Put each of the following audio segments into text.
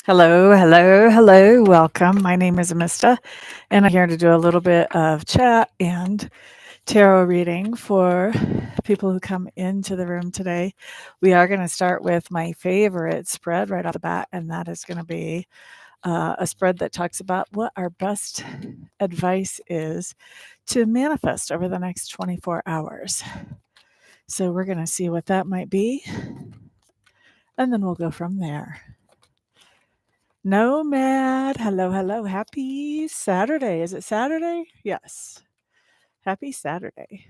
Hello, hello, hello. Welcome. My name is Amista, and I'm here to do a little bit of chat and tarot reading for people who come into the room today. We are going to start with my favorite spread right off the bat, and that is going to be a spread that talks about what our best advice is to manifest over the next 24 hours. So we're going to see what that might be, and then we'll go from there. Nomad. Hello, hello. Happy Saturday. Is it Saturday? Yes. Happy Saturday.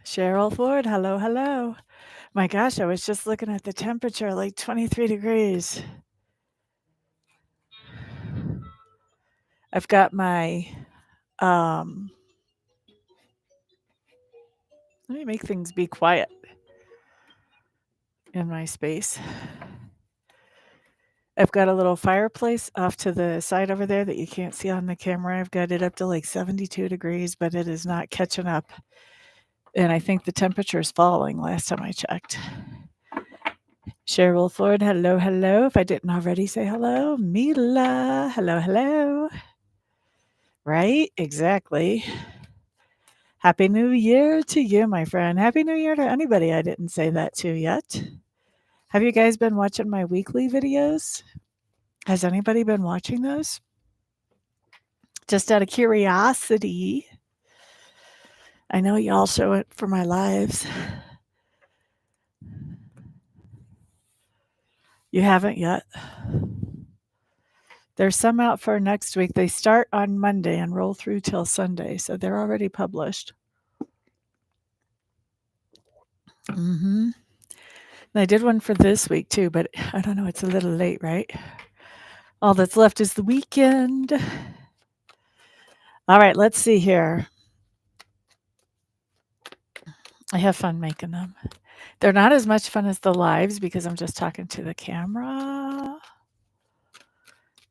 Cheryl Ford. Hello, hello. My gosh, I was just looking at the temperature, like 23 degrees. I've got my, um, let me make things be quiet in my space. I've got a little fireplace off to the side over there that you can't see on the camera. I've got it up to like 72 degrees, but it is not catching up. And I think the temperature is falling last time I checked. Cheryl Ford, hello, hello. If I didn't already say hello, Mila, hello, hello. Right? Exactly. Happy New Year to you, my friend. Happy New Year to anybody I didn't say that to yet. Have you guys been watching my weekly videos? Has anybody been watching those? Just out of curiosity. I know y'all show it for my lives. You haven't yet? There's some out for next week. They start on Monday and roll through till Sunday, so they're already published. Mm-hmm. And I did one for this week too, but I don't know, it's a little late, right? All that's left is the weekend. All right, let's see here. I have fun making them. They're not as much fun as the lives because I'm just talking to the camera.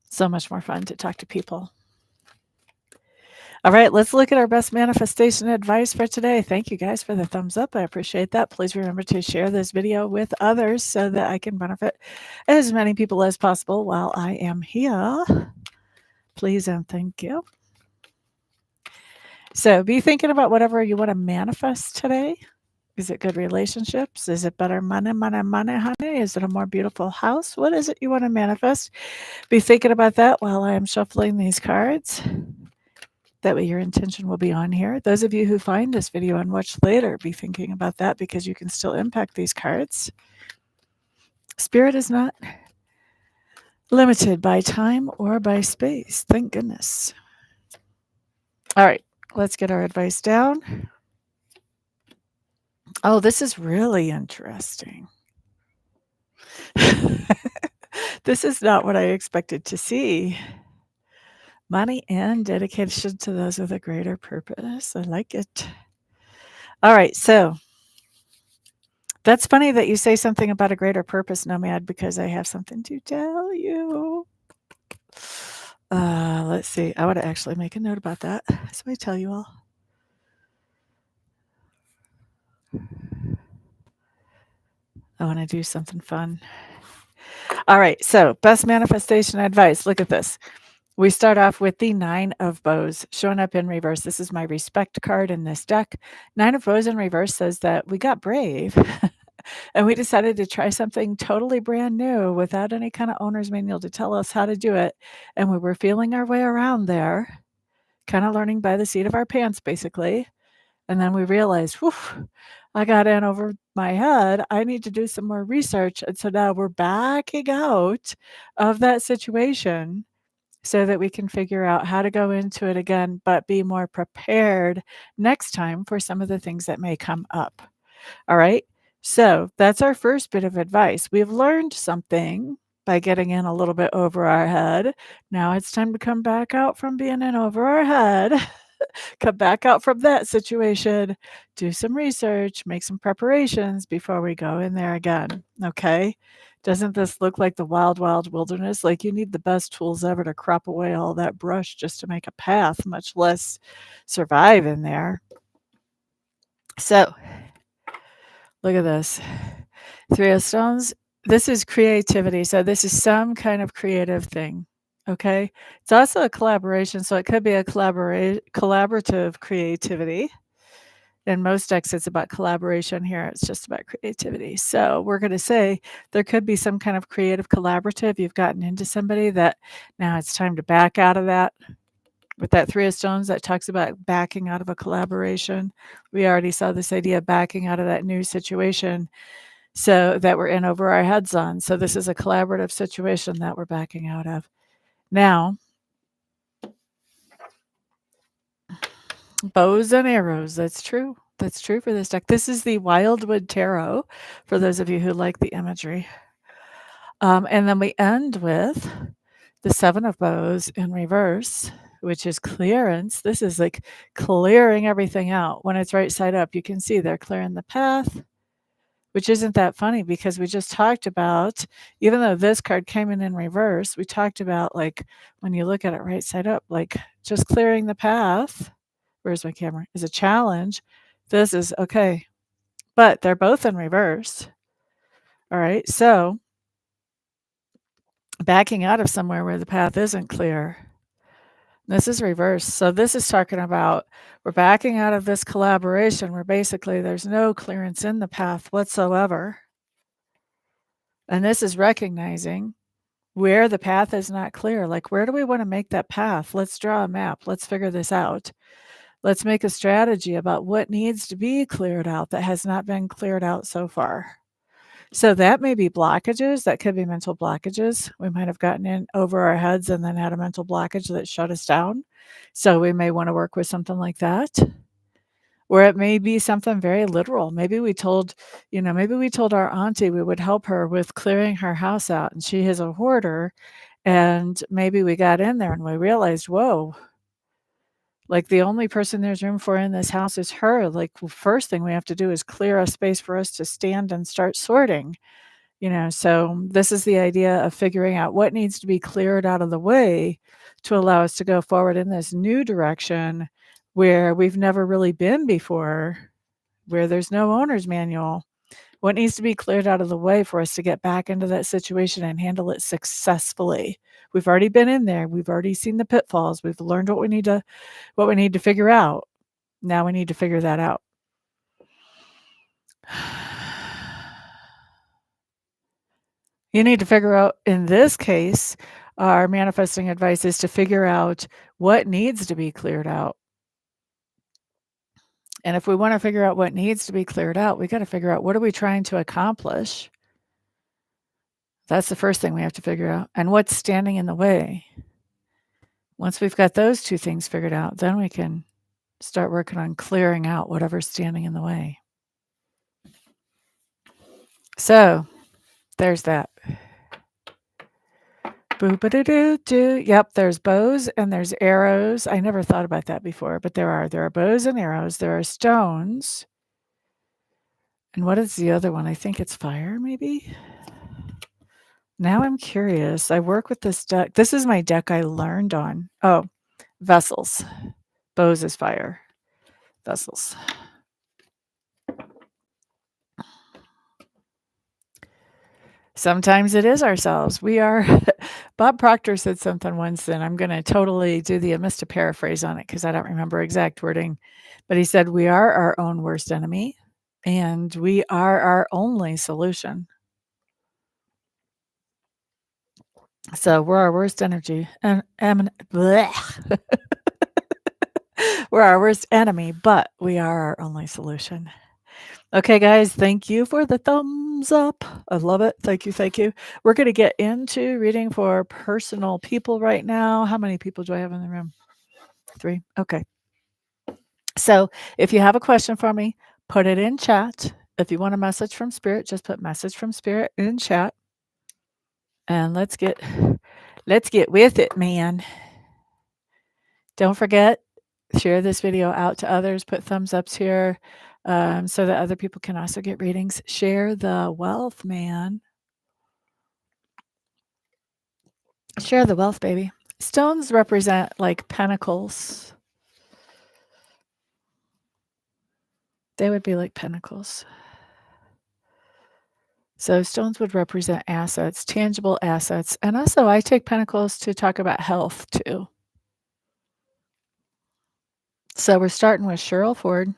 So much more fun to talk to people. All right, let's look at our best manifestation advice for today. Thank you guys for the thumbs up. I appreciate that. Please remember to share this video with others so that I can benefit as many people as possible while I am here. Please and thank you. So be thinking about whatever you want to manifest today. Is it good relationships? Is it better money, money, money, honey? Is it a more beautiful house? What is it you want to manifest? Be thinking about that while I am shuffling these cards. That way your intention will be on here. Those of you who find this video and watch later, be thinking about that because you can still impact these cards. Spirit is not limited by time or by space. Thank goodness. All right, let's get our advice down. Oh, this is really interesting. This is not what I expected to see. Money and dedication to those with a greater purpose. I like it. All right, so that's funny that you say something about a greater purpose, Nomad, because I have something to tell you. Let's see. I want to actually make a note about that. So I tell you all. I want to do something fun. All right. So, best manifestation advice. Look at this. We start off with the Nine of Bows showing up in reverse. This is my respect card in this deck. Nine of Bows in reverse says that we got brave and we decided to try something totally brand new without any kind of owner's manual to tell us how to do it. And we were feeling our way around there, kind of learning by the seat of our pants, basically. And then we realized, whew, I got in over my head. I need to do some more research. And so now we're backing out of that situation so that we can figure out how to go into it again, but be more prepared next time for some of the things that may come up. All right. So that's our first bit of advice. We've learned something by getting in a little bit over our head. Now it's time to come back out from being in over our head. Come back out from that situation, do some research, make some preparations before we go in there again. Okay. Doesn't this look like the wild, wild wilderness? Like you need the best tools ever to crop away all that brush just to make a path, much less survive in there. So, look at this. Three of Stones, this is creativity. So this is some kind of creative thing. Okay. It's also a collaboration. So it could be a collaborative creativity. In most decks, it's about collaboration. Here, it's just about creativity. So we're going to say there could be some kind of creative collaborative. You've gotten into somebody that now it's time to back out of that. With that Three of Stones, that talks about backing out of a collaboration. We already saw this idea of backing out of that new situation, so that we're in over our heads on. So this is a collaborative situation that we're backing out of. Now, bows and arrows. That's true. That's true for this deck. This is the Wildwood Tarot, for those of you who like the imagery. And then we end with the Seven of Bows in reverse, which is clearance. This is like clearing everything out. When it's right side up, you can see they're clearing the path, which isn't that funny because we just talked about, even though this card came in reverse, we talked about, like, when you look at it right side up, like just clearing the path. Where's my camera? Is a challenge. This is okay, but they're both in reverse. All right. So backing out of somewhere where the path isn't clear. This is reverse. So this is talking about we're backing out of this collaboration where basically there's no clearance in the path whatsoever. And this is recognizing where the path is not clear. Like, where do we want to make that path? Let's draw a map. Let's figure this out. Let's make a strategy about what needs to be cleared out that has not been cleared out so far. So that may be blockages. That could be mental blockages. We might have gotten in over our heads and then had a mental blockage that shut us down. So we may want to work with something like that. Or it may be something very literal. Maybe we told, maybe we told our auntie we would help her with clearing her house out, and she is a hoarder. And maybe we got in there and we realized, whoa, like the only person there's room for in this house is her. Like, first thing we have to do is clear a space for us to stand and start sorting. So this is the idea of figuring out what needs to be cleared out of the way to allow us to go forward in this new direction where we've never really been before, where there's no owner's manual. What needs to be cleared out of the way for us to get back into that situation and handle it successfully? We've already been in there. We've already seen the pitfalls. We've learned what we need to figure out. Now we need to figure that out. You need to figure out, in this case, our manifesting advice is to figure out what needs to be cleared out. And if we want to figure out what needs to be cleared out, we got to figure out, what are we trying to accomplish? That's the first thing we have to figure out. And what's standing in the way? Once we've got those two things figured out, then we can start working on clearing out whatever's standing in the way. So there's that. Boo-ba-doo-doo-doo. Yep, there's bows and there's arrows. I never thought about that before, but there are bows and arrows. There are stones. And what is the other one? I think it's fire, maybe? Now I'm curious. I work with this deck. This is my deck I learned on. Oh, vessels. Bows is fire. Vessels. Sometimes it is ourselves. We are. Bob Proctor said something once, and I'm going to totally do the Amista paraphrase on it because I don't remember exact wording. But he said, we are our own worst enemy, and we are our only solution. So we're our worst energy. We're our worst enemy, but we are our only solution. Okay, guys, thank you for the thumbs up. I love it. Thank you. Thank you. We're going to get into reading for personal people right now. How many people do I have in the room? 3. Okay. So if you have a question for me, put it in chat. If you want a message from Spirit, just put message from Spirit in chat. And let's get with it, man. Don't forget, share this video out to others. Put thumbs ups here so that other people can also get readings. Share the wealth, man. Share the wealth, baby. Stones represent like pentacles. They would be like pentacles. So stones would represent assets, tangible assets. And also I take pentacles to talk about health too. So we're starting with Cheryl Ford.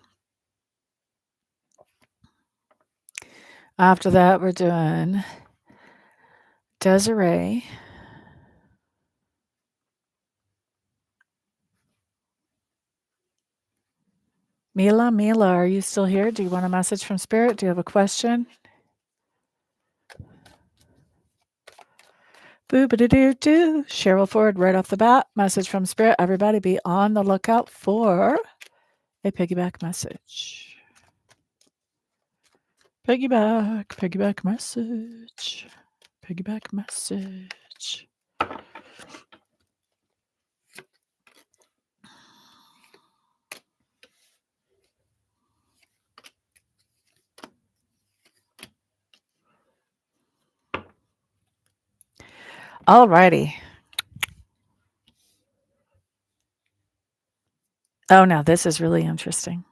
After that, we're doing Desiree. Mila, are you still here? Do you want a message from Spirit? Do you have a question? Boo-ba-doo-doo-doo. Cheryl Ford, right off the bat, message from Spirit. Everybody be on the lookout for a piggyback message. Piggyback message. Piggyback message. All righty. Oh, now this is really interesting.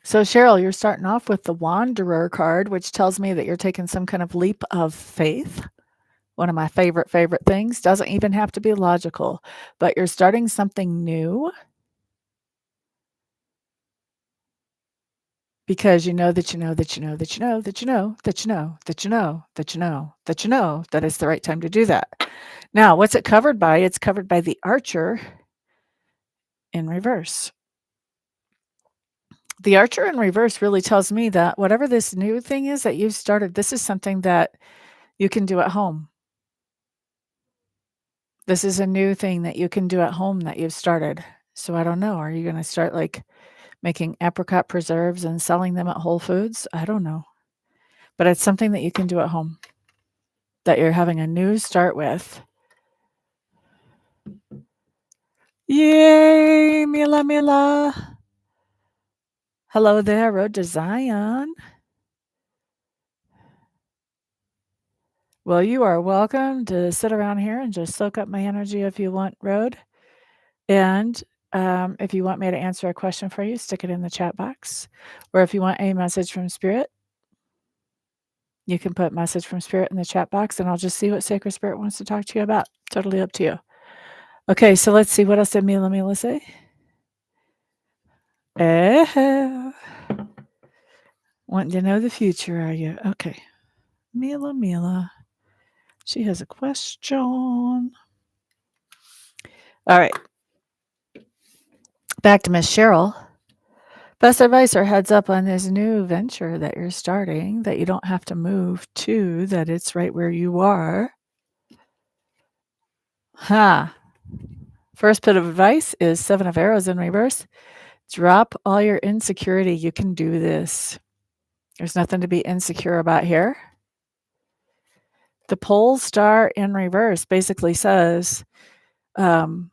So, Cheryl, you're starting off with the Wanderer card, which tells me that you're taking some kind of leap of faith. One of my favorite things. Doesn't even have to be logical, but you're starting something new because you know that you know that you know that you know that you know that you know that you know that you know that you know that it's the right time to do that. Now, what's it covered by? It's covered by the Archer in reverse. The Archer in reverse really tells me that whatever this new thing is that you've started, this is something that you can do at home. This is a new thing that you can do at home that you've started. So I don't know. Are you going to start like making apricot preserves and selling them at Whole Foods? I don't know. But it's something that you can do at home that you're having a new start with. Yay, Mila. Hello there, Road to Zion. Well, you are welcome to sit around here and just soak up my energy if you want, Road. And if you want me to answer a question for you, stick it in the chat box. Or if you want a message from Spirit, you can put message from Spirit in the chat box and I'll just see what Sacred Spirit wants to talk to you about. Totally up to you. Okay, so let's see. What else did Mila say? Wanting to know the future, are you? Okay. Mila. She has a question. All right. Back to Miss Cheryl. Best advice or heads up on this new venture that you're starting that you don't have to move to, that it's right where you are. First bit of advice is 7 of Arrows in reverse. Drop all your insecurity. You can do this. There's nothing to be insecure about here. The pole star in reverse basically says, you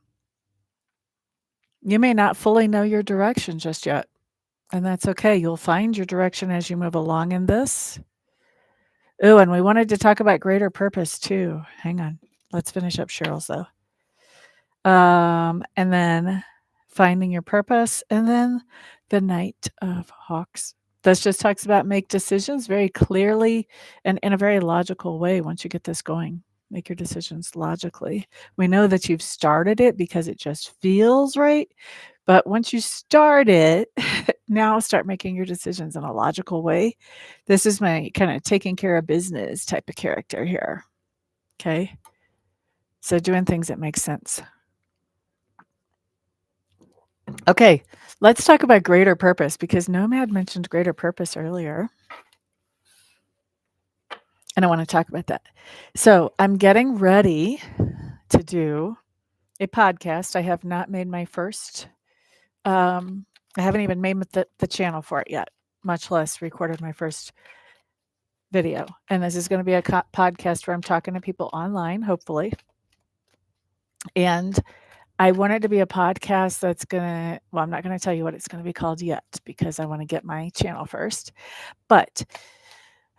may not fully know your direction just yet. And that's okay. You'll find your direction as you move along in this. Oh, and we wanted to talk about greater purpose too. Hang on. Let's finish up Cheryl's though. And then finding your purpose. And then the Knight of Hawks. This just talks about make decisions very clearly and in a very logical way once you get this going. Make your decisions logically. We know that you've started it because it just feels right. But once you start it, now start making your decisions in a logical way. This is my kind of taking care of business type of character here. Okay. So doing things that make sense. Okay, let's talk about greater purpose because Nomad mentioned greater purpose earlier. And I want to talk about that. So I'm getting ready to do a podcast. I have not made my first, I haven't even made the channel for it yet, much less recorded my first video. And this is going to be a podcast where I'm talking to people online, hopefully. And I want it to be a podcast that's going to, well, I'm not going to tell you what it's going to be called yet because I want to get my channel first. But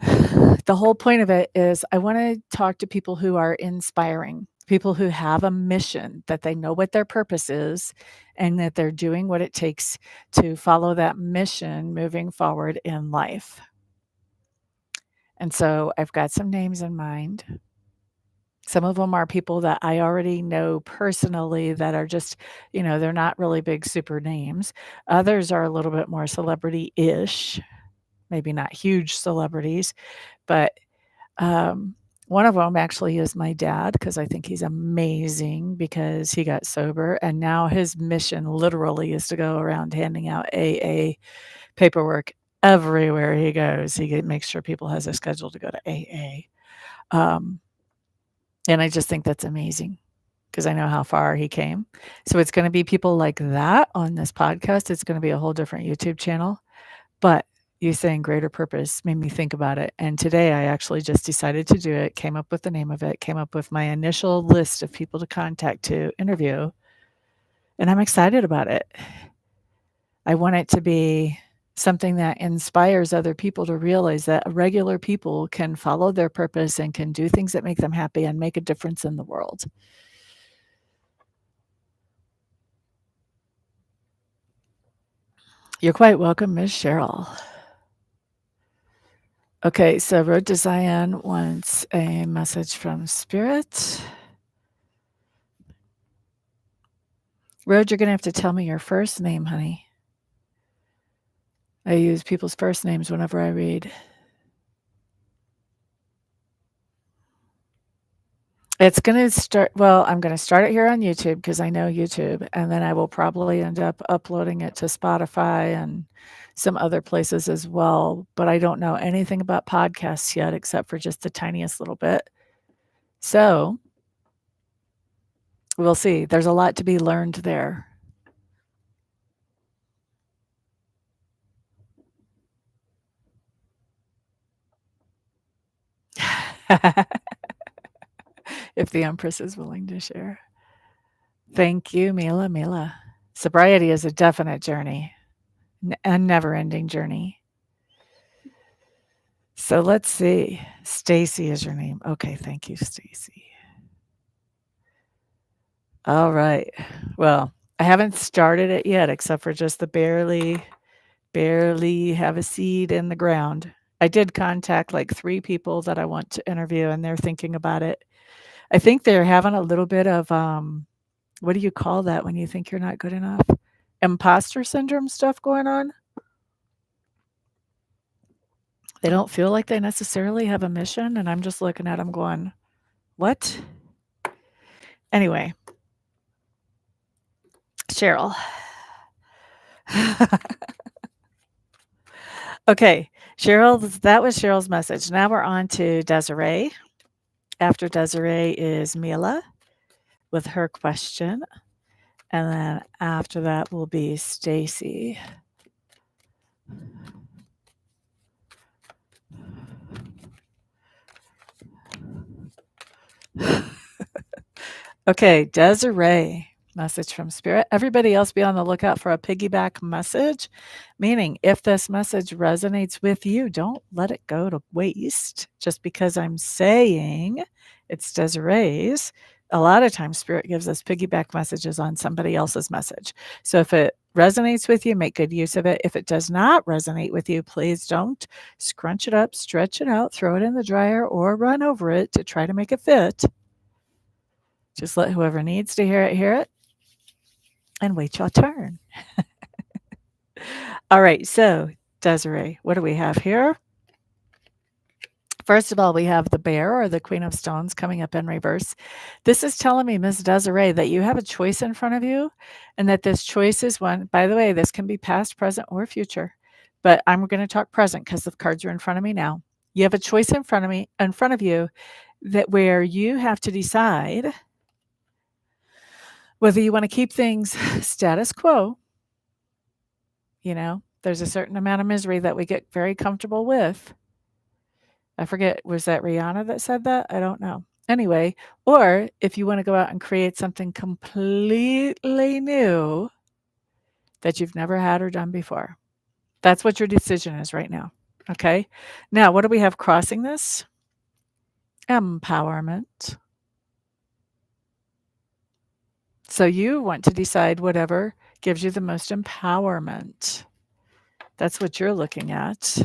The whole point of it is I want to talk to people who are inspiring, people who have a mission, that they know what their purpose is, and that they're doing what it takes to follow that mission moving forward in life. And so I've got some names in mind. Some of them are people that I already know personally that are just, they're not really big super names. Others are a little bit more celebrity-ish, maybe not huge celebrities, but one of them actually is my dad, because I think he's amazing because he got sober, and now his mission literally is to go around handing out AA paperwork everywhere he goes. He makes sure people has a schedule to go to AA. And I just think that's amazing because I know how far he came. So it's going to be people like that on this podcast. It's going to be a whole different YouTube channel. But you saying greater purpose made me think about it. And today I actually just decided to do it, came up with the name of it, came up with my initial list of people to contact to interview. And I'm excited about it. I want it to be something that inspires other people to realize that regular people can follow their purpose and can do things that make them happy and make a difference in the world. You're quite welcome, Ms. Cheryl. Okay, so Road to Zion wants a message from Spirit. Road, you're going to have to tell me your first name, honey. I use people's first names whenever I read. It's going to start, I'm going to start it here on YouTube because I know YouTube, and then I will probably end up uploading it to Spotify and some other places as well. But I don't know anything about podcasts yet except for just the tiniest little bit. So we'll see. There's a lot to be learned there. If the Empress is willing to share. Thank you, Mila. Sobriety is a definite journey, a never-ending journey. So let's see. Stacy is your name. Okay, thank you, Stacy. All right. Well, I haven't started it yet, except for just the barely have a seed in the ground. I did contact like 3 people that I want to interview, and they're thinking about it. I think they're having a little bit of, what do you call that when you think you're not good enough? Imposter syndrome stuff going on. They don't feel like they necessarily have a mission, and I'm just looking at them going, what? Anyway, Cheryl. Okay, that was Cheryl's message. Now we're on to Desiree. After Desiree is Mila with her question. And then after that will be Stacy. Okay, Desiree, message from Spirit. Everybody else be on the lookout for a piggyback message, meaning if this message resonates with you, don't let it go to waste just because I'm saying it's Desiree's. A lot of times Spirit gives us piggyback messages on somebody else's message. So if it resonates with you, make good use of it. If it does not resonate with you, please don't scrunch it up, stretch it out, throw it in the dryer, or run over it to try to make it fit. Just let whoever needs to hear it, and wait your turn. All right, so Desiree, what do we have here? First of all, we have the Bear, or the Queen of Stones, coming up in reverse. This is telling me, Miss Desiree, that you have a choice in front of you, and that this choice is one. By the way, this can be past, present, or future, but I'm going to talk present because the cards are in front of me now. You have a choice in front of you, that where you have to decide whether you want to keep things status quo. There's a certain amount of misery that we get very comfortable with. I forget, was that Rihanna that said that? I don't know. Anyway, or if you want to go out and create something completely new that you've never had or done before. That's what your decision is right now. Okay. Now, what do we have crossing this? Empowerment. So you want to decide whatever gives you the most empowerment. That's what you're looking at.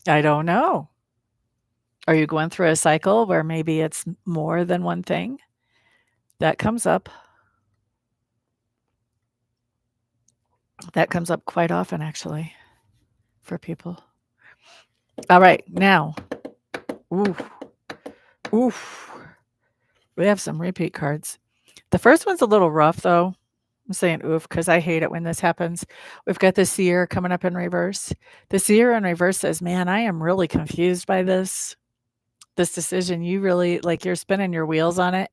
I don't know. Are you going through a cycle where maybe it's more than one thing? That comes up. That comes up quite often, actually, for people. All right, now, oof, oof. We have some repeat cards. The first one's a little rough, though. I'm saying oof because I hate it when this happens. We've got the seer coming up in reverse. The seer in reverse says, man, I am really confused by this decision. You really, like, you're spinning your wheels on it.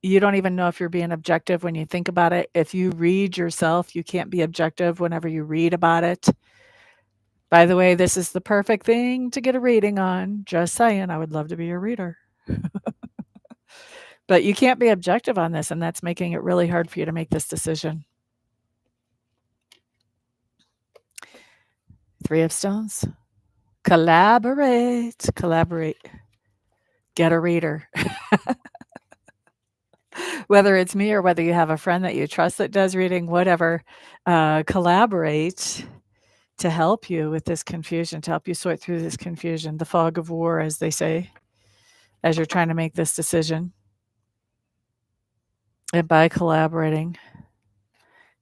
You don't even know if you're being objective when you think about it. If you read yourself, you can't be objective whenever you read about it. By the way, this is the perfect thing to get a reading on. Just saying, I would love to be your reader. But you can't be objective on this, and that's making it really hard for you to make this decision. 3 of Stones. Collaborate. Get a reader. Whether it's me or whether you have a friend that you trust that does reading, whatever, collaborate to help you with this confusion, to help you sort through this confusion, the fog of war, as they say, as you're trying to make this decision. And by collaborating,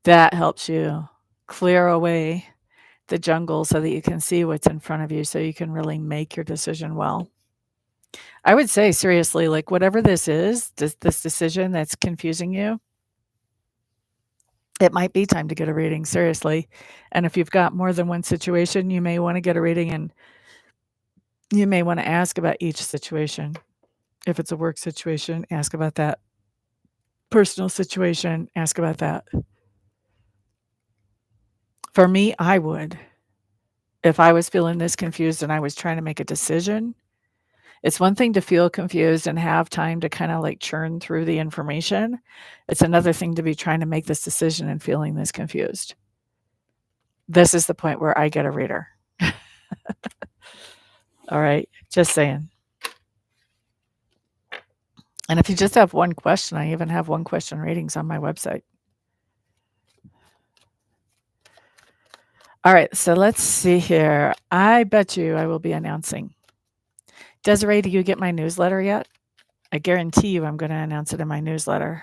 that helps you clear away the jungle so that you can see what's in front of you, so you can really make your decision well. I would say, seriously, like, whatever this is, this decision that's confusing you, it might be time to get a reading, seriously. And if you've got more than one situation, you may want to get a reading, and you may want to ask about each situation. If it's a work situation, ask about that. Personal situation, ask about that. For me, I would. If I was feeling this confused and I was trying to make a decision, it's one thing to feel confused and have time to kind of like churn through the information. It's another thing to be trying to make this decision and feeling this confused. This is the point where I get a reader. All right, just saying. And if you just have one question, I even have one question readings on my website. All right, so let's see here. I bet you I will be announcing. Desiree, do you get my newsletter yet? I guarantee you I'm going to announce it in my newsletter.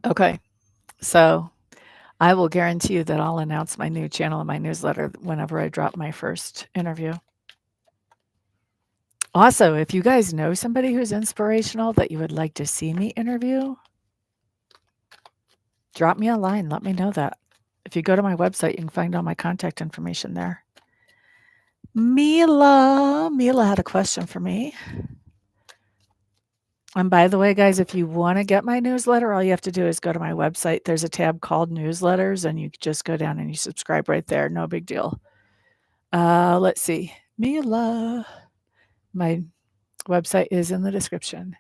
Okay, so I will guarantee you that I'll announce my new channel in my newsletter whenever I drop my first interview. Also, if you guys know somebody who's inspirational that you would like to see me interview, drop me a line. Let me know that. If you go to my website, you can find all my contact information there. Mila had a question for me. And by the way, guys, if you want to get my newsletter, all you have to do is go to my website. There's a tab called newsletters, and you just go down and you subscribe right there. No big deal. Let's see. Mila. My website is in the description.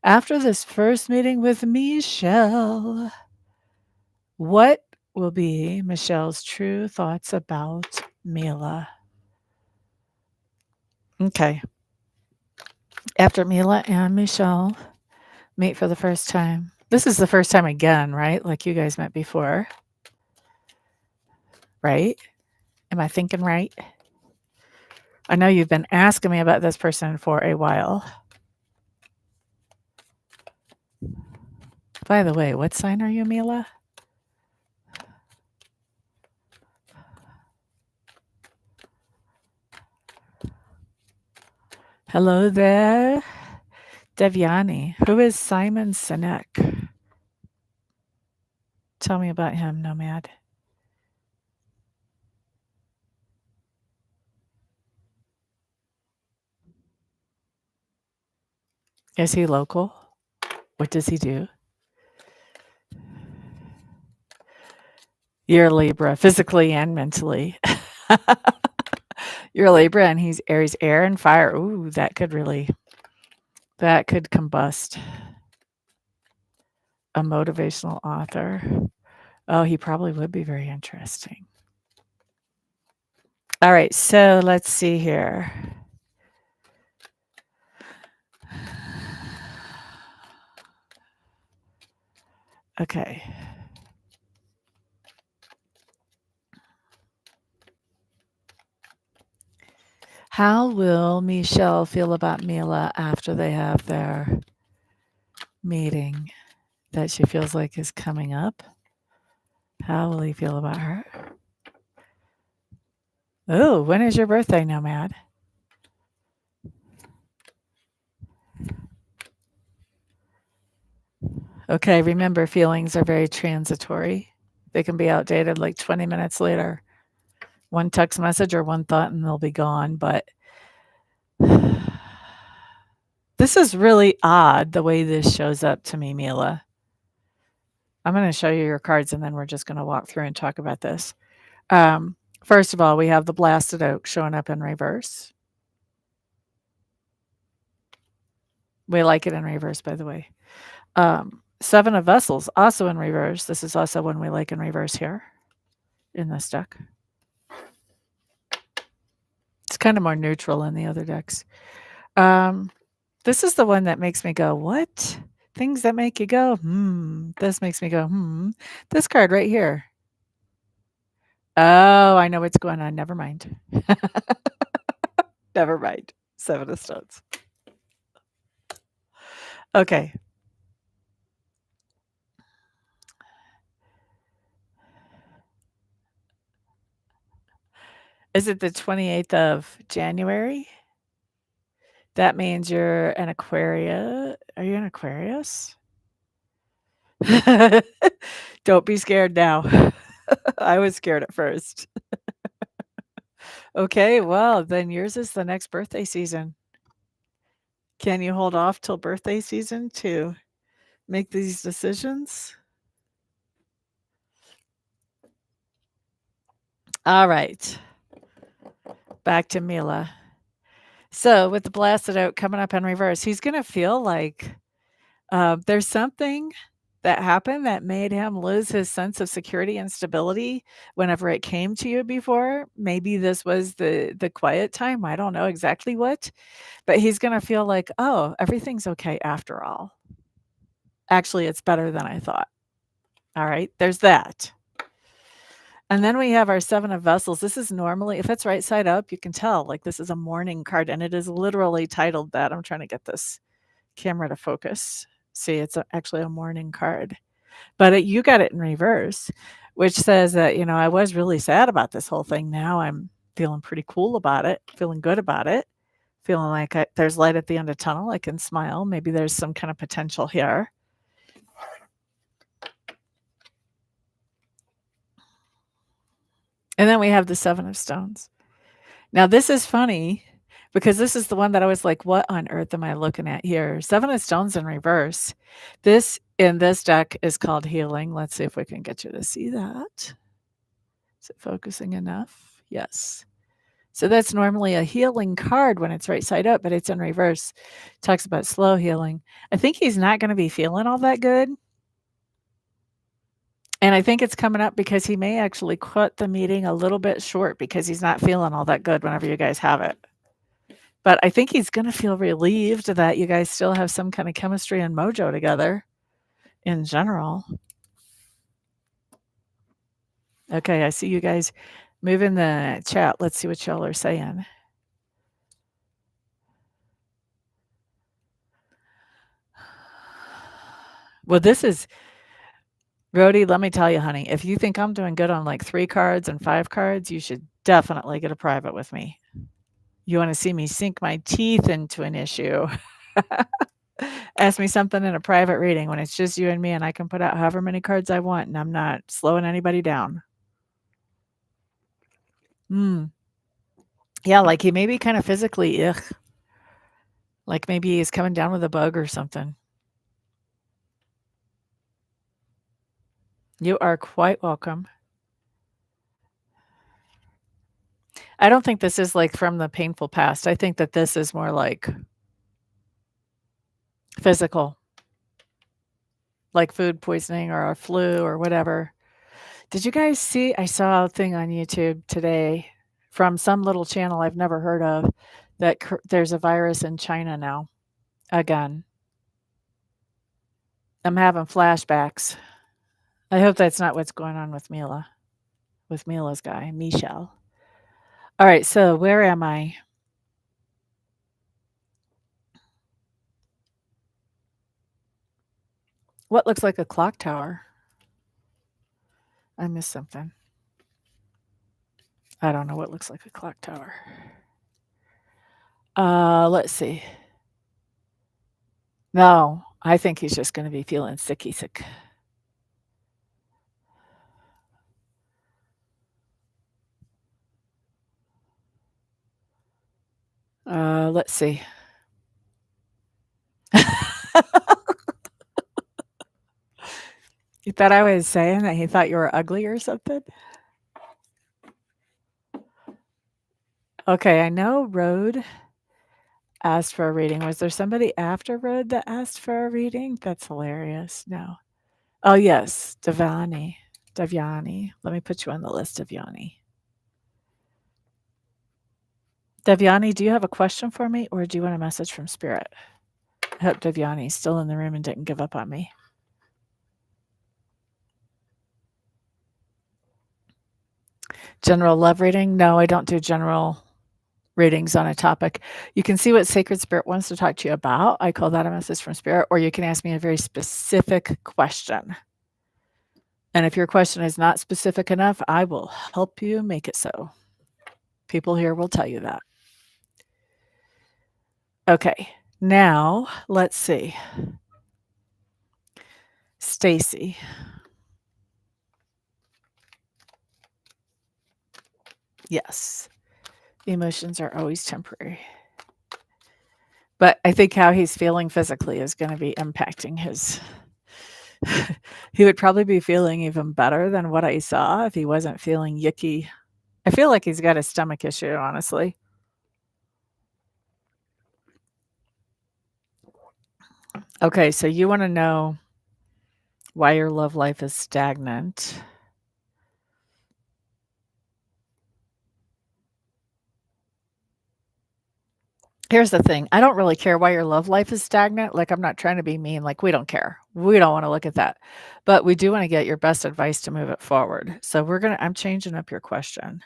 After this first meeting with Michelle, what will be Michelle's true thoughts about Mila? Okay. After Mila and Michelle meet for the first time. This is the first time again, right? Like you guys met before. Right? Am I thinking right? I know you've been asking me about this person for a while. By the way, what sign are you, Mila? Hello there. Devyani. Who is Simon Sinek? Tell me about him, Nomad. Is he local? What does he do? You're Libra, physically and mentally. You're a Libra and he's Aries, air and fire. Ooh, that could combust. A motivational author. Oh, he probably would be very interesting. All right, so let's see here. Okay. How will Michelle feel about Mila after they have their meeting that she feels like is coming up? How will he feel about her? Oh, when is your birthday, Nomad? Okay, remember feelings are very transitory. They can be outdated like 20 minutes later. One text message or one thought and they'll be gone. But this is really odd the way this shows up to me, Mila. I'm going to show you your cards and then we're just going to walk through and talk about this. First of all, we have the blasted oak showing up in reverse. We like it in reverse, by the way. Seven of vessels also in reverse. This is also one we like in reverse here in this deck. It's kind of more neutral in the other decks. This is the one that makes me go, what? Things that make you go, This makes me go, This card right here. Oh, I know what's going on. Never mind. Never mind. Seven of stones. Okay. Is it the 28th of January? That means you're an Aquarius. Are you an Aquarius? Don't be scared now. I was scared at first. Okay, well, then yours is the next birthday season. Can you hold off till birthday season to make these decisions? All right. Back to Mila. So, with the blasted out coming up in reverse, he's going to feel like there's something that happened that made him lose his sense of security and stability whenever it came to you before. Maybe this was the quiet time. I don't know exactly what, but he's going to feel like, oh, everything's okay after all. Actually, it's better than I thought. All right, there's that. And then we have our seven of vessels. This is normally, if it's right side up, you can tell like this is a mourning card, and it is literally titled that. I'm trying to get this camera to focus. See, it's actually a mourning card. But you got it in reverse, which says that, I was really sad about this whole thing. Now I'm feeling pretty cool about it, feeling good about it, feeling like there's light at the end of the tunnel. I can smile. Maybe there's some kind of potential here. And then we have the seven of stones. Now, this is funny because this is the one that I was like, what on earth am I looking at here? Seven of stones in reverse. This in this deck is called healing. Let's see if we can get you to see that. Is it focusing enough? Yes. So that's normally a healing card when it's right side up, but it's in reverse. Talks about slow healing. I think he's not going to be feeling all that good. And I think it's coming up because he may actually cut the meeting a little bit short because he's not feeling all that good whenever you guys have it. But I think he's going to feel relieved that you guys still have some kind of chemistry and mojo together in general. Okay, I see you guys moving the chat. Let's see what y'all are saying. Well, this is Rhodey, let me tell you, honey, if you think I'm doing good on like 3 cards and 5 cards, you should definitely get a private with me. You want to see me sink my teeth into an issue. Ask me something in a private reading when it's just you and me, and I can put out however many cards I want, and I'm not slowing anybody down. Yeah, like he may be kind of physically, like maybe he's coming down with a bug or something. You are quite welcome. I don't think this is like from the painful past. I think that this is more like physical, like food poisoning or a flu or whatever. Did you guys see? I saw a thing on YouTube today from some little channel I've never heard of that there's a virus in China now again. I'm having flashbacks. I hope that's not what's going on with Mila, with Mila's guy, Michelle. All right, so where am I? What looks like a clock tower? I missed something. I don't know what looks like a clock tower. Let's see. No, I think he's just going to be feeling sicky sick. Let's see. You thought I was saying that he thought you were ugly or something? Okay, I know Road asked for a reading. Was there somebody after Road that asked for a reading? That's hilarious. No. Oh, yes, Devyani. Devyani. Let me put you on the list, Devyani. Devyani, do you have a question for me or do you want a message from Spirit? I hope Devyani's still in the room and didn't give up on me. General love reading? No, I don't do general readings on a topic. You can see what Sacred Spirit wants to talk to you about. I call that a message from Spirit, or you can ask me a very specific question. And if your question is not specific enough, I will help you make it so. People here will tell you that. Okay, now let's see. Stacy. Yes, emotions are always temporary. But I think how he's feeling physically is going to be impacting his. He would probably be feeling even better than what I saw if he wasn't feeling yucky. I feel like he's got a stomach issue, honestly. Okay, so you want to know why your love life is stagnant. Here's the thing. I don't really care why your love life is stagnant. Like, I'm not trying to be mean. Like, we don't care. We don't want to look at that. But we do want to get your best advice to move it forward. So I'm changing up your question.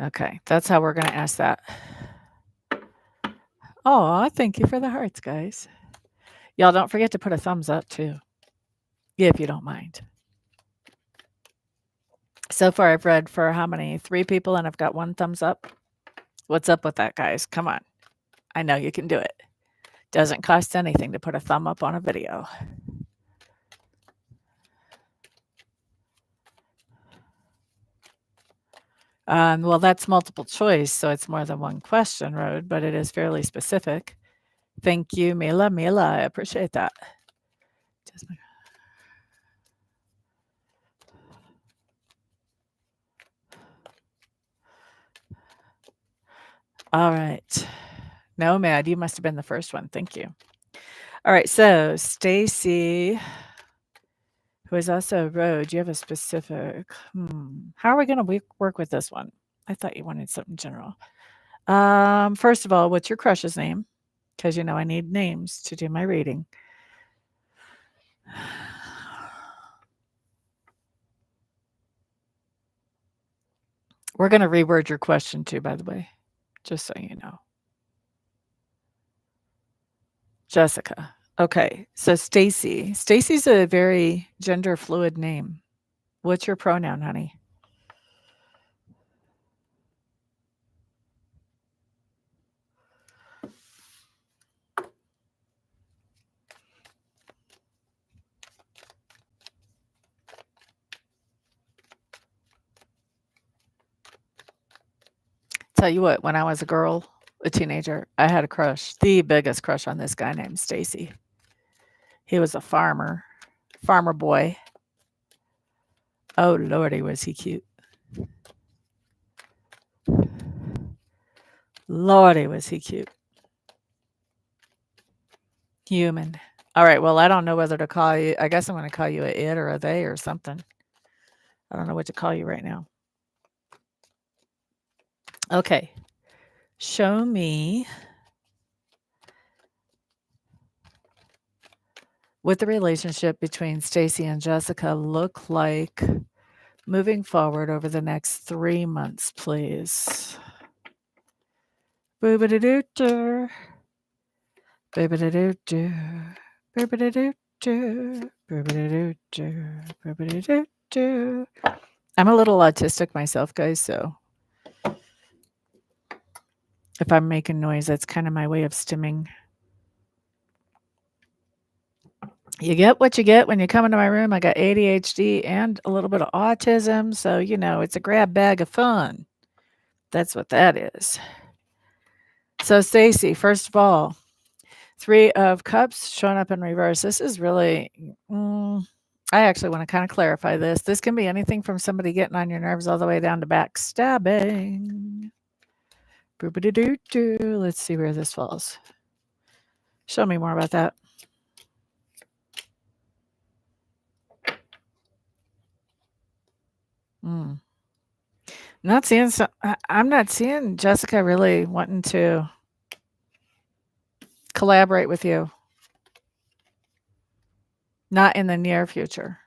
Okay, that's how we're going to ask that. Oh, thank you for the hearts, guys. Y'all don't forget to put a thumbs up too, if you don't mind. So far, I've read for how many? 3 people, and I've got 1 thumbs up. What's up with that, guys? Come on. I know you can do it. Doesn't cost anything to put a thumb up on a video. Well, that's multiple choice, so it's more than 1 question, Road, but it is fairly specific. Thank you, Mila. Mila, I appreciate that. All right. No, Mad, you must have been the first one. Thank you. All right, so Stacy, who is also Road, you have a specific. How are we going to work with this one? I thought you wanted something general. First of all, what's your crush's name? Because you know I need names to do my reading. We're going to reword your question too, by the way, just so you know. Jessica. Okay, so Stacy. Stacy's a very gender fluid name. What's your pronoun, honey? Tell you what, when I was a girl, a teenager, I had a crush, the biggest crush on this guy named Stacy. He was a farmer boy. Oh, Lordy, was he cute. Lordy, was he cute. Human. All right, well, I don't know whether to call you. I guess I'm going to call you a it or a they or something. I don't know what to call you right now. Okay. Show me what the relationship between Stacy and Jessica look like moving forward over the next 3 months, please. Boobity-doo-doo. Boobity-doo-doo. Boobity-doo-doo. Boobity-doo-doo. Boobity-doo-doo. I'm a little autistic myself, guys, so if I'm making noise, that's kind of my way of stimming. You get what you get when you come into my room. I got ADHD and a little bit of autism, so, it's a grab bag of fun. That's what that is. So, Stacy, first of all, 3 of Cups showing up in reverse. This is really, I actually want to kind of clarify this. This can be anything from somebody getting on your nerves all the way down to backstabbing. Boop-a-doo-doo-doo. Let's see where this falls. Show me more about that. Not seeing I'm not seeing Jessica really wanting to collaborate with you. Not in the near future.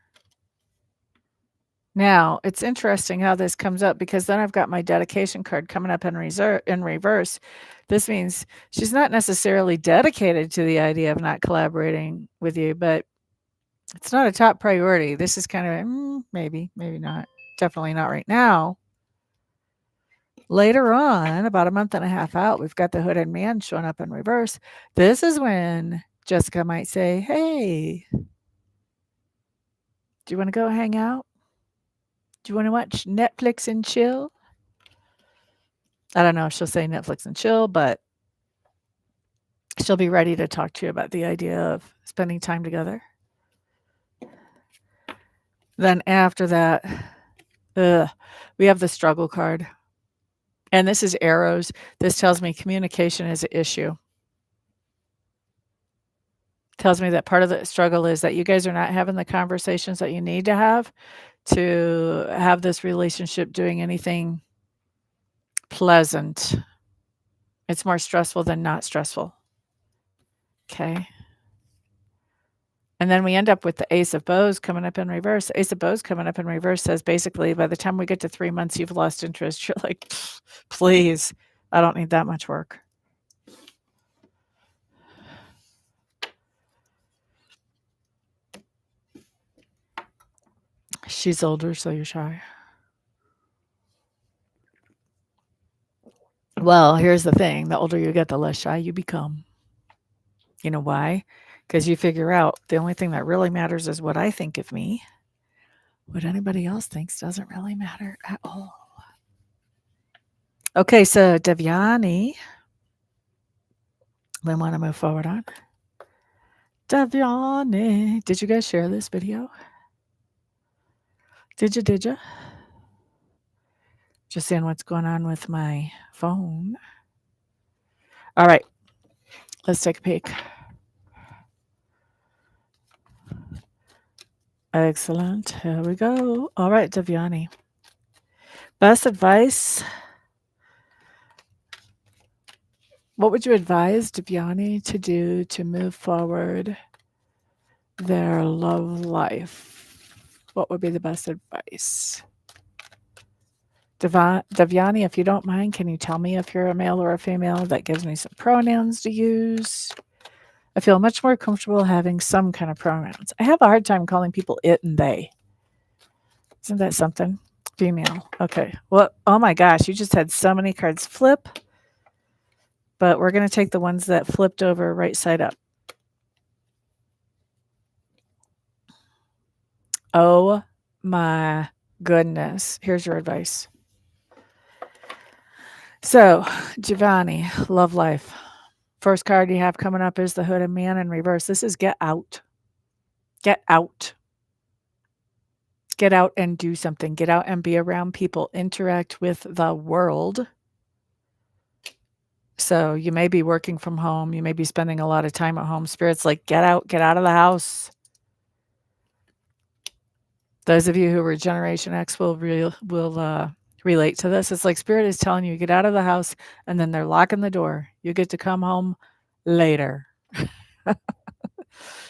Now, it's interesting how this comes up because then I've got my dedication card coming up in reverse. This means she's not necessarily dedicated to the idea of not collaborating with you, but it's not a top priority. This is kind of maybe not. Definitely not right now. Later on, about a month and a half out, we've got the hooded man showing up in reverse. This is when Jessica might say, "Hey, do you want to go hang out? Do you want to watch Netflix and chill?" I don't know if she'll say Netflix and chill, but she'll be ready to talk to you about the idea of spending time together. Then after that, we have the struggle card. And this is arrows. This tells me communication is an issue. Tells me that part of the struggle is that you guys are not having the conversations that you need to have this relationship doing anything pleasant. It's more stressful than not stressful. Okay. And then we end up with the Ace of Bows coming up in reverse. Ace of Bows coming up in reverse says basically by the time we get to 3 months, you've lost interest. You're like, please, I don't need that much work. She's older, so you're shy. Well, here's the thing. The older you get, the less shy you become. You know why? Because you figure out the only thing that really matters is what I think of me. What anybody else thinks doesn't really matter at all. Okay, so Devyani, we want to move forward on. Devyani, did you guys share this video? Did you? Just seeing what's going on with my phone. All right, let's take a peek. Excellent. Here we go. All right, Devyani. Best advice. What would you advise Devyani to do to move forward their love life? What would be the best advice? Devyani, if you don't mind, can you tell me if you're a male or a female? That gives me some pronouns to use. I feel much more comfortable having some kind of pronouns. I have a hard time calling people it and they. Isn't that something? Female. Okay. Well, oh my gosh, you just had so many cards flip. But we're going to take the ones that flipped over right side up. Oh my goodness. Here's your advice. So, Giovanni, love life. First card you have coming up is the Hooded Man in reverse. This is get out. Get out. Get out and do something. Get out and be around people. Interact with the world. So you may be working from home. You may be spending a lot of time at home. Spirit's like, get out of the house. Those of you who were Generation X will relate to this. It's like Spirit is telling you, get out of the house, and then they're locking the door. You get to come home later.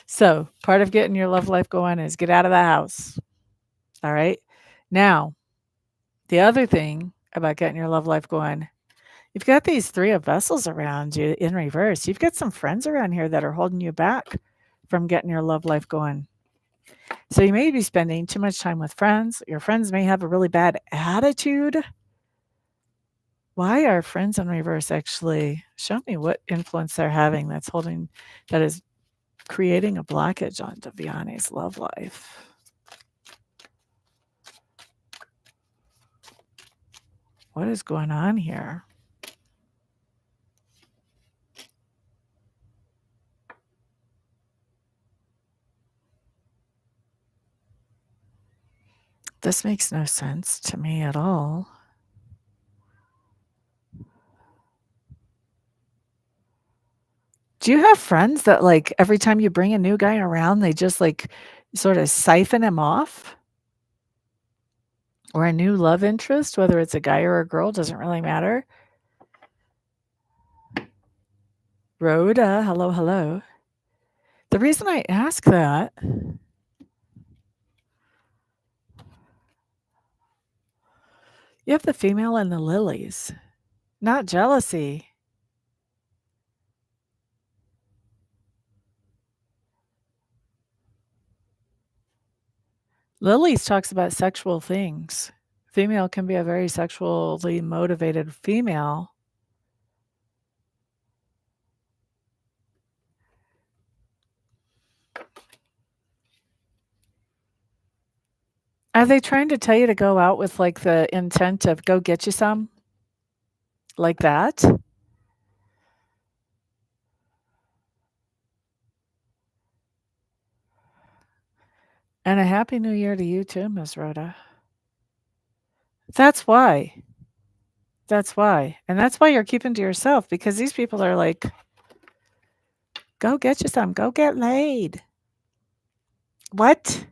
So part of getting your love life going is get out of the house. All right. Now, the other thing about getting your love life going, you've got these 3 of vessels around you in reverse. You've got some friends around here that are holding you back from getting your love life going. So you may be spending too much time with friends. Your friends may have a really bad attitude. Why are friends in reverse actually? Show me what influence they're having that is creating a blockage on Vianney's love life. What is going on here? This makes no sense to me at all. Do you have friends that, like, every time you bring a new guy around, they just, like, sort of siphon him off? Or a new love interest, whether it's a guy or a girl, doesn't really matter. Rhoda, hello, hello. The reason I ask that, you have the female and the lilies, not jealousy. Lilies talks about sexual things. Female can be a very sexually motivated female. Are they trying to tell you to go out with, like, the intent of go get you some? Like that? And a happy new year to you too, Miss Rhoda. That's why. That's why. And that's why you're keeping to yourself, because these people are like, go get you some, go get laid. What?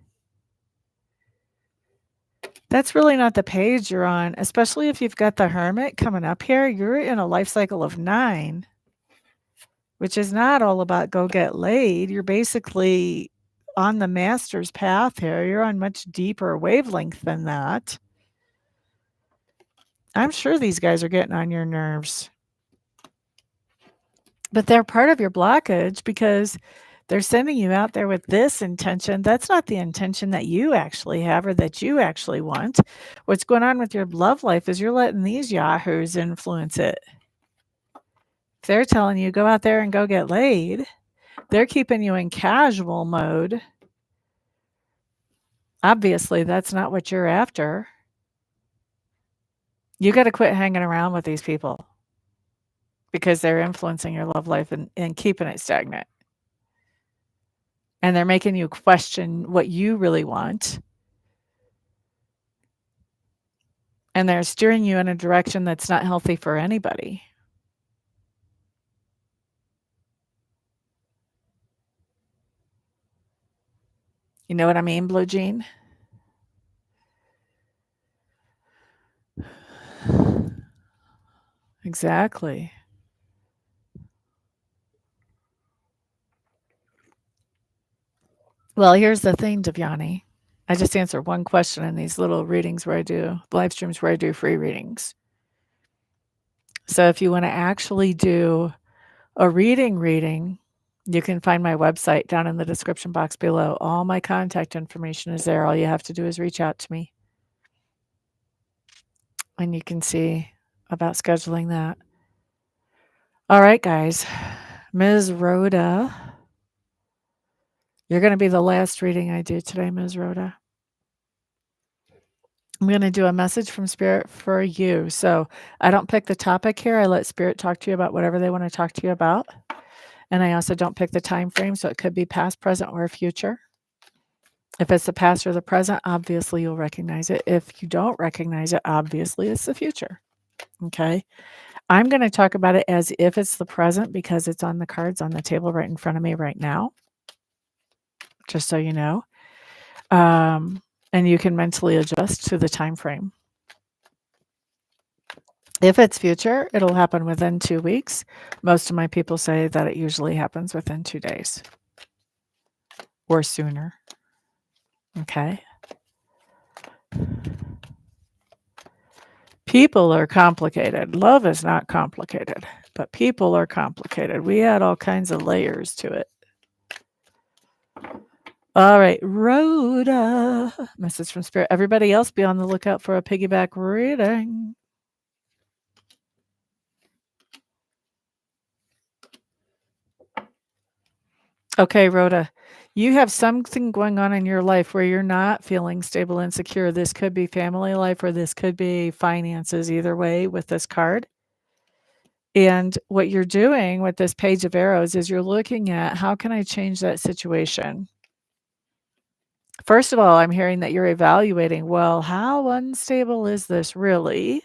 That's really not the page you're on, especially if you've got the Hermit coming up here. You're in a life cycle of 9, which is not all about go get laid. You're basically on the master's path here. You're on much deeper wavelength than that. I'm sure these guys are getting on your nerves. But they're part of your blockage because they're sending you out there with this intention. That's not the intention that you actually have or that you actually want. What's going on with your love life is you're letting these yahoos influence it. If they're telling you go out there and go get laid, they're keeping you in casual mode. Obviously, that's not what you're after. You got to quit hanging around with these people because they're influencing your love life and keeping it stagnant. And they're making you question what you really want. And they're steering you in a direction that's not healthy for anybody. You know what I mean, Blue Jean? Exactly. Well, here's the thing, Devyani. I just answered one question in these little readings where I do live streams where I do free readings. So if you want to actually do a reading, you can find my website down in the description box below. All my contact information is there. All you have to do is reach out to me. And you can see about scheduling that. All right, guys. Ms. Rhoda, you're going to be the last reading I do today, Ms. Rhoda. I'm going to do a message from Spirit for you. So I don't pick the topic here. I let Spirit talk to you about whatever they want to talk to you about. And I also don't pick the time frame. So it could be past, present, or future. If it's the past or the present, obviously you'll recognize it. If you don't recognize it, obviously it's the future. Okay. I'm going to talk about it as if it's the present because it's on the cards on the table right in front of me right now, just so you know. And you can mentally adjust to the time frame. If it's future, it'll happen within 2 weeks. Most of my people say that it usually happens within 2 days or sooner. Okay. People are complicated. Love is not complicated, but people are complicated. We add all kinds of layers to it. All right, Rhoda. Message from Spirit. Everybody else be on the lookout for a piggyback reading. Okay, Rhoda, you have something going on in your life where you're not feeling stable and secure. This could be family life or this could be finances, either way with this card. And what you're doing with this Page of Arrows is you're looking at how can I change that situation? First of all, I'm hearing that you're evaluating, well, how unstable is this really?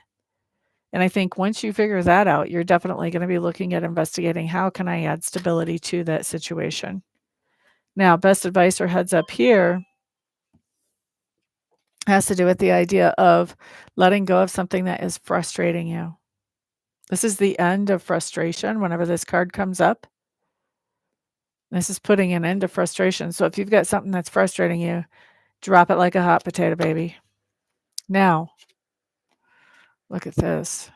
And I think once you figure that out, you're definitely going to be looking at investigating how can I add stability to that situation. Now, best advice or heads up here has to do with the idea of letting go of something that is frustrating you. This is the end of frustration whenever this card comes up. This is putting an end to frustration. So if you've got something that's frustrating you, drop it like a hot potato, baby. Now, look at this.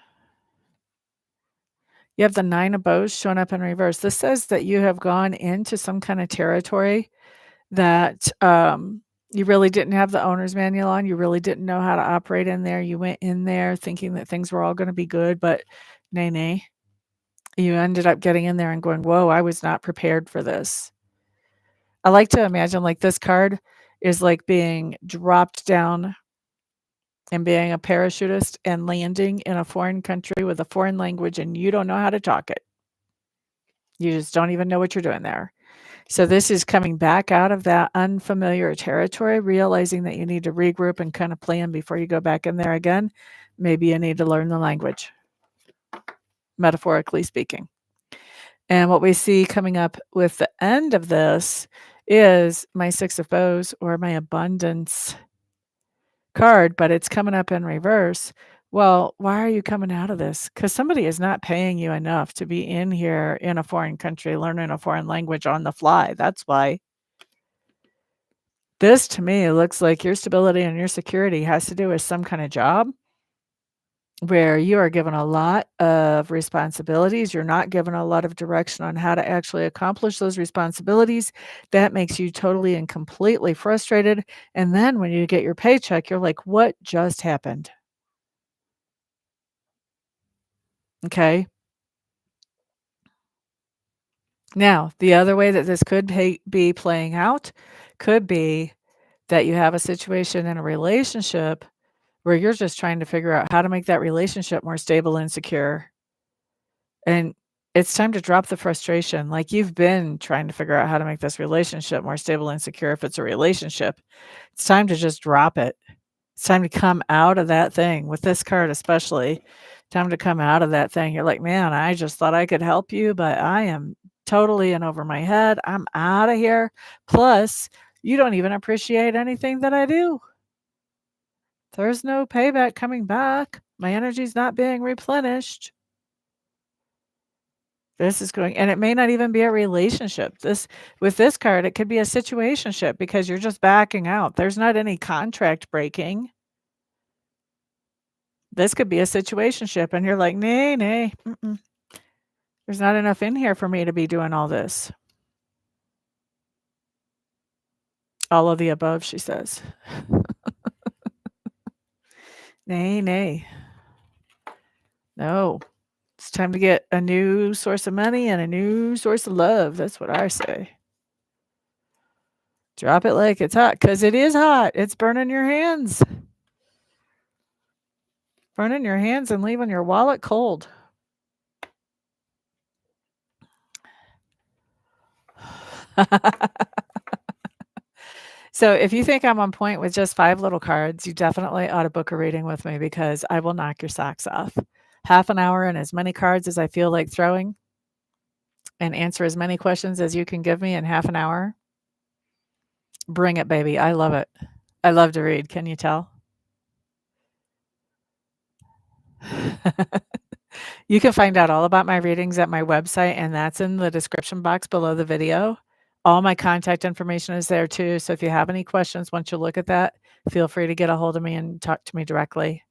You have the 9 of Bows showing up in reverse. This says that you have gone into some kind of territory that you really didn't have the owner's manual on. You really didn't know how to operate in there. You went in there thinking that things were all going to be good, but nay. You ended up getting in there and going, whoa, I was not prepared for this. I like to imagine like this card is like being dropped down and being a parachutist and landing in a foreign country with a foreign language and you don't know how to talk it. You just don't even know what you're doing there. So this is coming back out of that unfamiliar territory, realizing that you need to regroup and kind of plan before you go back in there again. Maybe you need to learn the language, metaphorically speaking. And what we see coming up with the end of this is my 6 of Bows or my abundance card, but it's coming up in reverse. Well, why are you coming out of this? Because somebody is not paying you enough to be in here in a foreign country, learning a foreign language on the fly. That's why. This to me looks like your stability and your security has to do with some kind of job where you are given a lot of responsibilities. You're not given a lot of direction on how to actually accomplish those responsibilities. That makes you totally and completely frustrated. And then when you get your paycheck, you're like, what just happened? Okay. Now, the other way that this could be playing out could be that you have a situation in a relationship where you're just trying to figure out how to make that relationship more stable and secure. And it's time to drop the frustration. Like you've been trying to figure out how to make this relationship more stable and secure if it's a relationship. It's time to just drop it. It's time to come out of that thing with this card, especially. Time to come out of that thing. You're like, man, I just thought I could help you, but I am totally in over my head. I'm out of here. Plus, you don't even appreciate anything that I do. There's no payback coming back. My energy's not being replenished. This is going, and it may not even be a relationship. With this card, it could be a situationship because you're just backing out. There's not any contract breaking. This could be a situationship, and you're like, nay, mm-mm. There's not enough in here for me to be doing all this. All of the above, she says. Nay. No. It's time to get a new source of money and a new source of love. That's what I say. Drop it like it's hot, because it is hot. It's burning your hands. burning your hands and leaving your wallet cold. So if you think I'm on point with just 5 little cards, you definitely ought to book a reading with me because I will knock your socks off. Half an hour and as many cards as I feel like throwing and answer as many questions as you can give me in half an hour. Bring it, baby. I love it. I love to read. Can you tell? You can find out all about my readings at my website, and that's in the description box below the video. All my contact information is there too. So if you have any questions, once you look at that, feel free to get a hold of me and talk to me directly.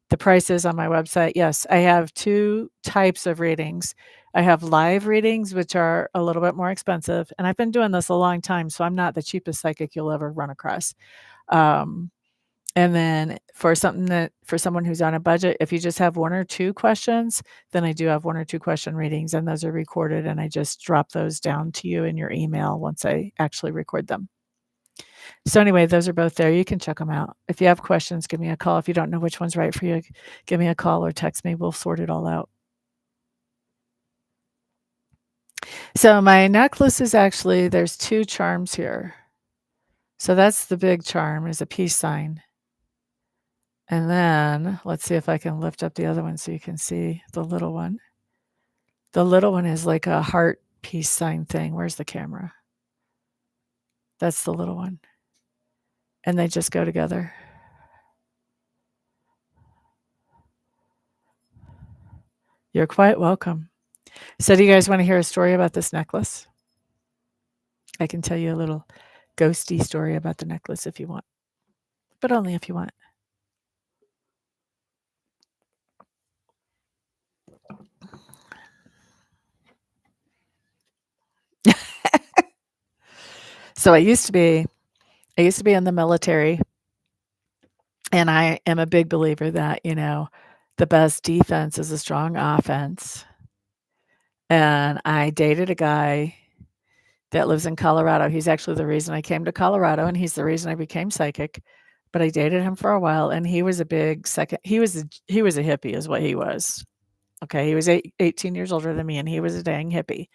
The prices on my website, yes, I have 2 types of readings. I have live readings, which are a little bit more expensive, and I've been doing this a long time, so I'm not the cheapest psychic you'll ever run across. Um, and then for someone who's on a budget, if you just have 1 or 2 questions, then I do have 1 or 2 question readings, and those are recorded, and I just drop those down to you in your email once I actually record them. So anyway, those are both there. You can check them out. If you have questions, give me a call. If you don't know which one's right for you, give me a call or text me. We'll sort it all out. So my necklace is actually, there's 2 charms here. So that's the big charm, is a peace sign. And then let's see if I can lift up the other one so you can see the little one. The little one is like a heart peace sign thing. Where's the camera? That's the little one. And they just go together. You're quite welcome. So do you guys want to hear a story about this necklace? I can tell you a little ghosty story about the necklace if you want, but only if you want. So I used to be in the military, and I am a big believer that, the best defense is a strong offense. And I dated a guy that lives in Colorado. He's actually the reason I came to Colorado, and he's the reason I became psychic. But I dated him for a while, and he was a big second. He was a hippie, is what he was. Okay, he was 18 years older than me, and he was a dang hippie.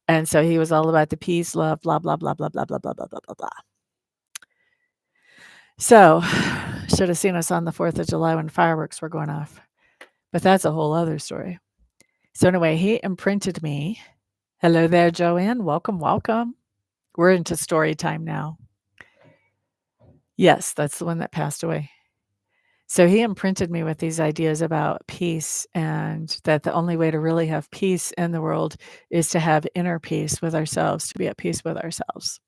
And so he was all about the peace, love, blah blah blah blah blah blah blah blah blah blah blah. So, should have seen us on the 4th of July when fireworks were going off. But that's a whole other story. So anyway, he imprinted me. Hello there, Joanne. Welcome, welcome. We're into story time now. Yes, that's the one that passed away. So he imprinted me with these ideas about peace, and that the only way to really have peace in the world is to have inner peace with ourselves, to be at peace with ourselves.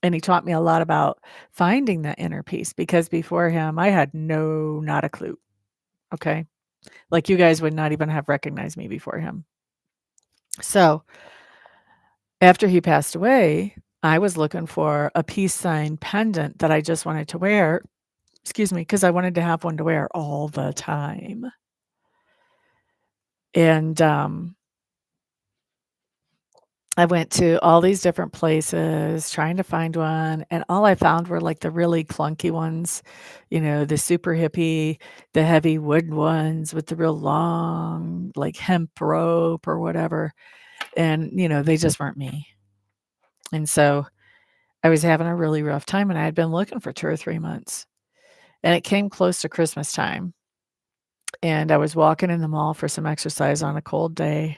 And he taught me a lot about finding that inner peace, because before him, I had not a clue. Okay. Like, you guys would not even have recognized me before him. So after he passed away, I was looking for a peace sign pendant that I just wanted to wear. Excuse me, because I wanted to have one to wear all the time. And I went to all these different places trying to find one, and all I found were like the really clunky ones, the super hippie, the heavy wood ones with the real long, like hemp rope or whatever. And, they just weren't me. And so I was having a really rough time, and I had been looking for 2 or 3 months. And it came close to Christmas time. And I was walking in the mall for some exercise on a cold day.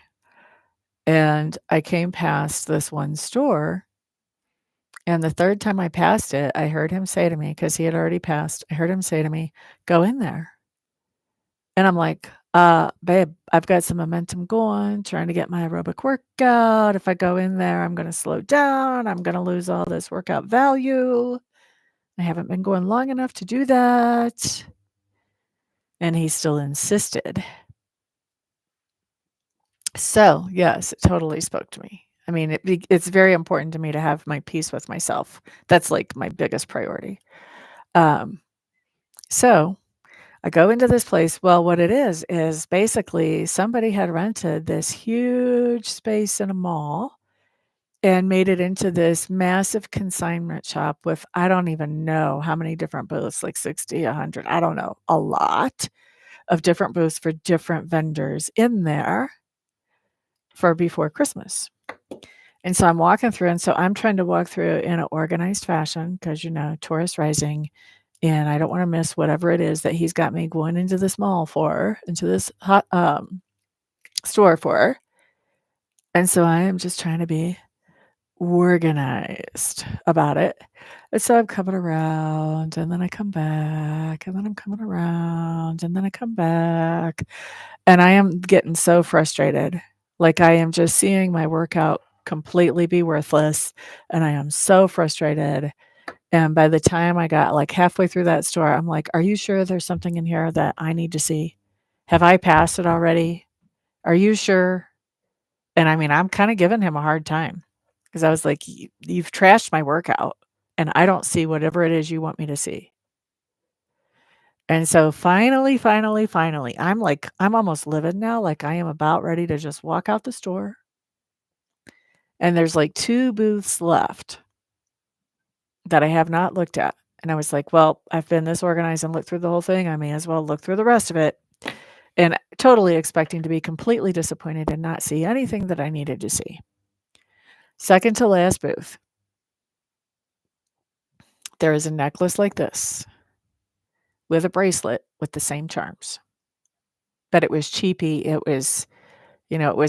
And I came past this one store, and the 3rd time I passed it, I heard him say to me, because he had already passed, I heard him say to me, "Go in there." And I'm like, babe, I've got some momentum going, trying to get my aerobic workout. If I go in there, I'm gonna slow down, I'm gonna lose all this workout value. I haven't been going long enough to do that." And he still insisted. So, yes, it totally spoke to me. I mean, it's very important to me to have my peace with myself. That's, like, my biggest priority. So I go into this place. Well, what it is basically somebody had rented this huge space in a mall and made it into this massive consignment shop with, I don't even know how many different booths, like 60, 100, I don't know, a lot. of different booths for different vendors in there for before Christmas. And so I'm walking through, and so I'm trying to walk through in an organized fashion because, Taurus rising, and I don't want to miss whatever it is that he's got me going into this mall for, into this store for. And so I am just trying to be organized about it. And so I'm coming around, and then I come back, and then I'm coming around, and then I come back. And I am getting so frustrated. Like, I am just seeing my workout completely be worthless, and I am so frustrated. And by the time I got, like, halfway through that store, I'm like, "Are you sure there's something in here that I need to see? Have I passed it already? Are you sure?" And I mean, I'm kinda giving him a hard time because I was like, You've trashed my workout, and I don't see whatever it is you want me to see." And so finally, I'm almost livid now, like, I am about ready to just walk out the store, and there's, like, 2 booths left that I have not looked at, and I was like, "Well, I've been this organized and looked through the whole thing, I may as well look through the rest of it," and totally expecting to be completely disappointed and not see anything that I needed to see. Second to last booth, there is a necklace like this with a bracelet with the same charms, but it was cheapy, it was,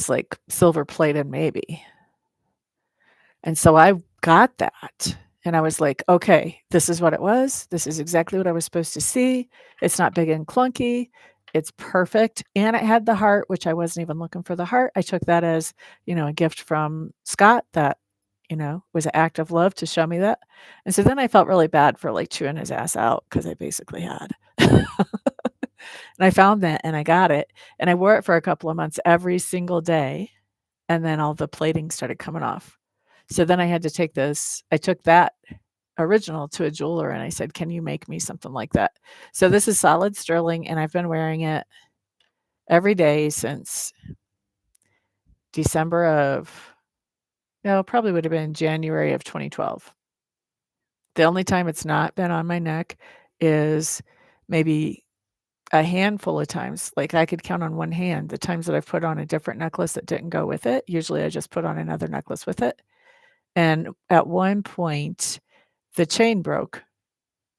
like, silver plated maybe. And so I got that, and I was like, "Okay, this is what it was. This is exactly what I was supposed to see. It's not big and clunky. It's perfect." And it had the heart, which I wasn't even looking for the heart. I took that as, a gift from Scott that, was an act of love to show me that. And so then I felt really bad for, like, chewing his ass out because I basically had. And I found that, and I got it, and I wore it for a couple of months every single day, and then all the plating started coming off. So then I took that original to a jeweler and I said, "Can you make me something like that?" So this is solid sterling, and I've been wearing it every day since December of no, probably would have been January of 2012. The only time it's not been on my neck is maybe a handful of times. Like, I could count on one hand the times that I've put on a different necklace that didn't go with it. Usually I just put on another necklace with it. And at one point, the chain broke,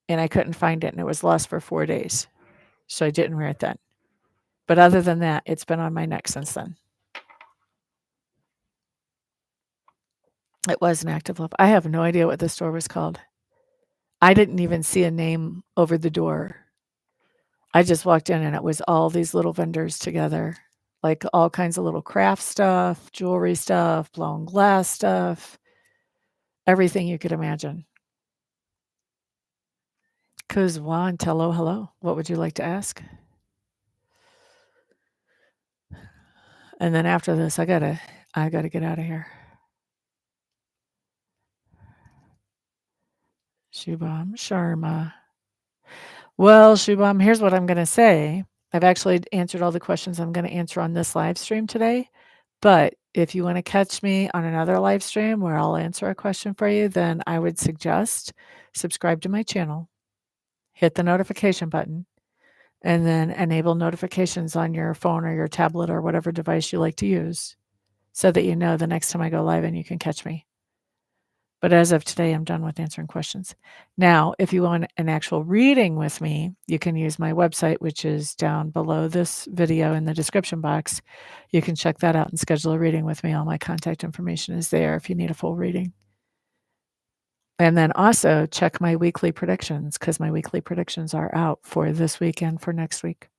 and I couldn't find it, and it was lost for 4 days, so I didn't wear it then. But other than that, it's been on my neck since then. It was an act of love. I have no idea what the store was called. I didn't even see a name over the door. I just walked in, and it was all these little vendors together, like all kinds of little craft stuff, jewelry stuff, blown glass stuff, everything you could imagine. Kuzwan, hello. What would you like to ask? And then after this, I gotta get out of here. Shubham Sharma. Well, Shubham, here's what I'm gonna say. I've actually answered all the questions I'm gonna answer on this live stream today, but if you wanna catch me on another live stream where I'll answer a question for you, then I would suggest subscribe to my channel, hit the notification button, and then enable notifications on your phone or your tablet or whatever device you like to use so that you know the next time I go live and you can catch me. But as of today, I'm done with answering questions. Now, if you want an actual reading with me, you can use my website, which is down below this video in the description box. You can check that out and schedule a reading with me. All my contact information is there if you need a full reading. And then also check my weekly predictions because my weekly predictions are out for this week and for next week.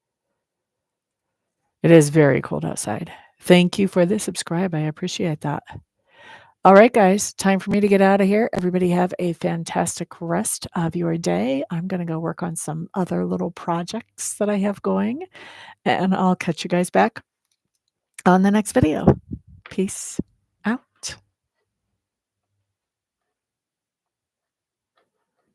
It is very cold outside. Thank you for the subscribe. I appreciate that. All right, guys, time for me to get out of here. Everybody have a fantastic rest of your day. I'm going to go work on some other little projects that I have going, and I'll catch you guys back on the next video. Peace.